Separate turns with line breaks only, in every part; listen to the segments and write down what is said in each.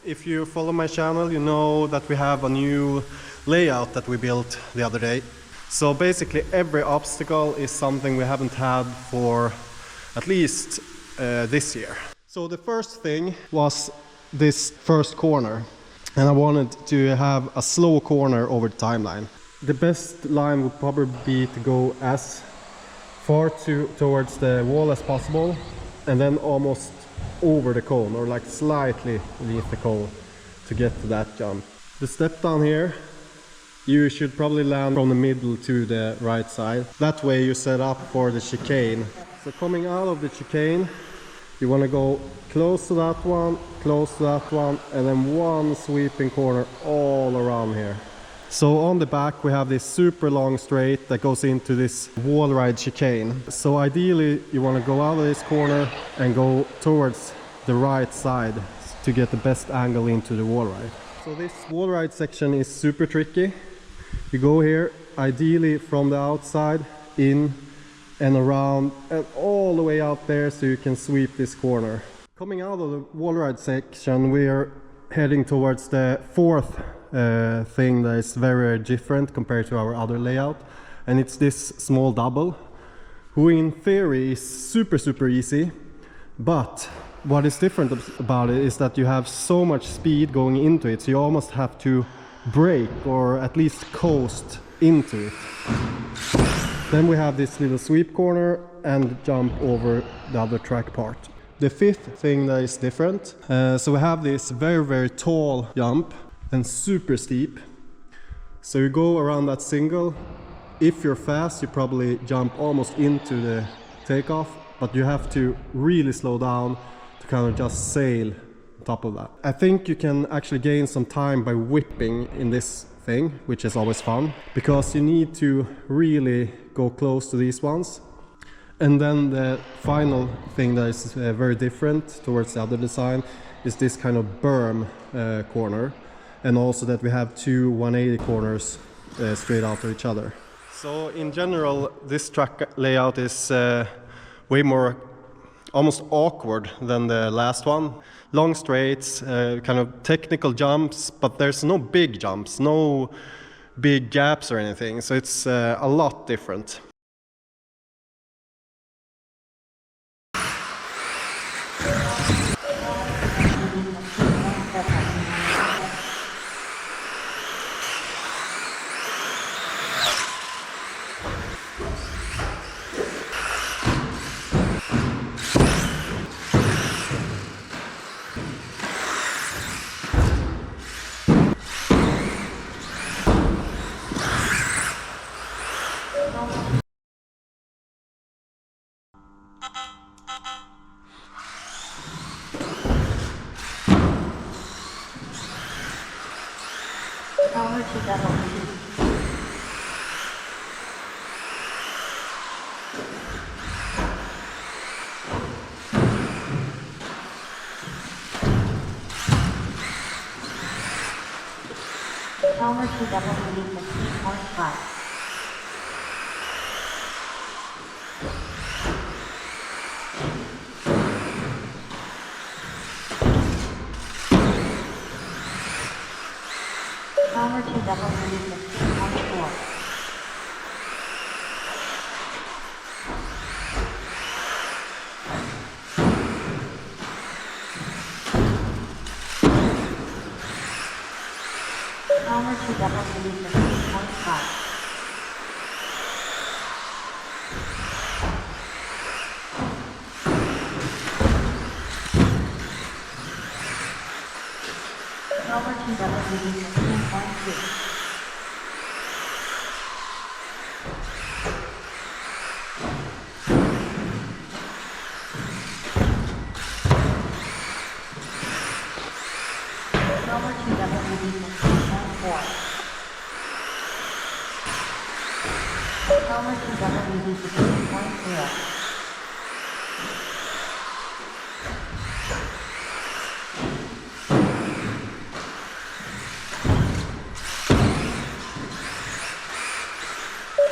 If you follow my channel, you know that we have a new layout that we built the other day. So basically every obstacle is something we haven't had for at least this year. So the first thing was this first corner, and I wanted to have a slow corner over the timeline. The best line would probably be to go as far towards the wall as possible, and then almost over the cone, or like slightly beneath the cone, to get to that jump. The step down here, you should probably land from the middle to the right side. That way you set up for the chicane. So coming out of the chicane, you want to go close to that one, and then one sweeping corner all around here. So on the back we have this super long straight that goes into this wall ride chicane. So ideally you want to go out of this corner and go towards the right side to get the best angle into the wall ride. So this wall ride section is super tricky. You go here, ideally from the outside, in and around and all the way out there so you can sweep this corner. Coming out of the wall ride section, we're heading towards the fourth thing that is very different compared to our other layout, and it's this small double, who in theory is super easy, but what is different about it is that you have so much speed going into it, so you almost have to brake or at least coast into it. Then we have this little sweep corner and jump over the other track part. The fifth thing that is different, so we have this very tall jump and super steep. So you go around that single. If you're fast, you probably jump almost into the takeoff, but you have to really slow down to kind of just sail on top of that. I think you can actually gain some time by whipping in this thing, which is always fun, because you need to really go close to these ones. And then the final thing that is very different towards the other design is this kind of berm corner, and also that we have two 180 corners straight after each other. So in general, this track layout is way more almost awkward than the last one. Long straights, kind of technical jumps, but there's no big jumps, no big gaps or anything, so it's a lot different.
Power to double release of 3.5. Power to double release of 3.4. Power to double release of 3.5. Power to double release of 3.3. Power to double release of 3.4. Power to double release of 3.0. Power to double release of 3.0.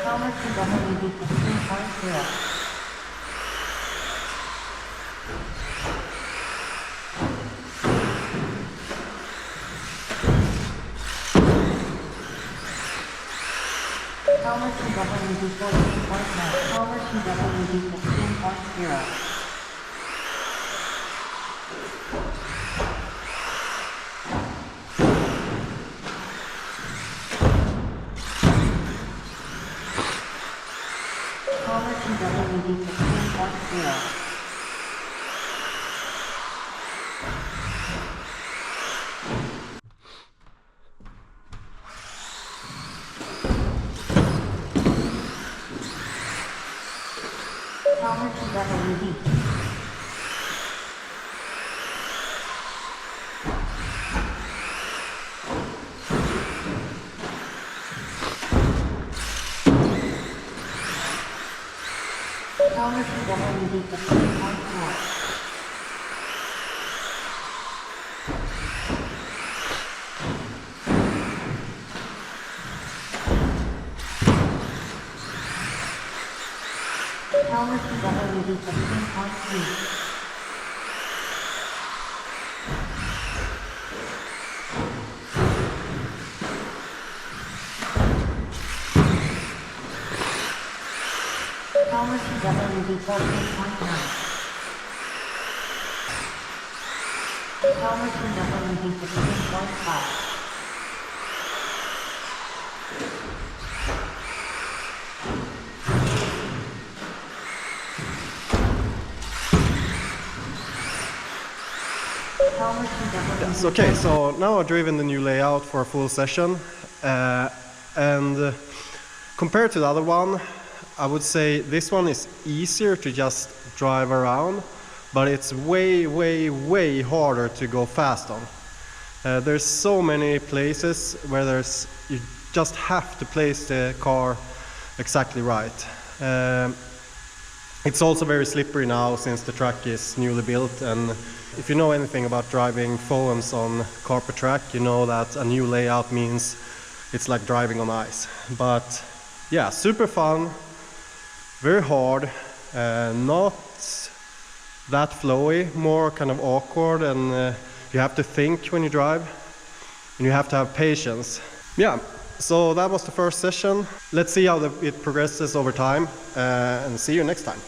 Power to double release of 3.1. Power to WD 14.9. Power to WD 15.0. Power to WD 15.0. Power to WD. Power to WD 15.4. Power to WD 15.3. Power to WD 14.9. Power to WD 15.5.
Yes, okay, so now I've driven the new layout for a full session, and compared to the other one, I would say this one is easier to just drive around, but it's way harder to go fast on. There's so many places where you just have to place the car exactly right. It's also very slippery now since the track is newly built, and if you know anything about driving foams on carpet track, you know that a new layout means it's like driving on ice. But yeah, super fun, very hard, not that flowy, more kind of awkward, and you have to think when you drive, and you have to have patience. Yeah, so that was the first session. Let's see how it progresses over time, and see you next time.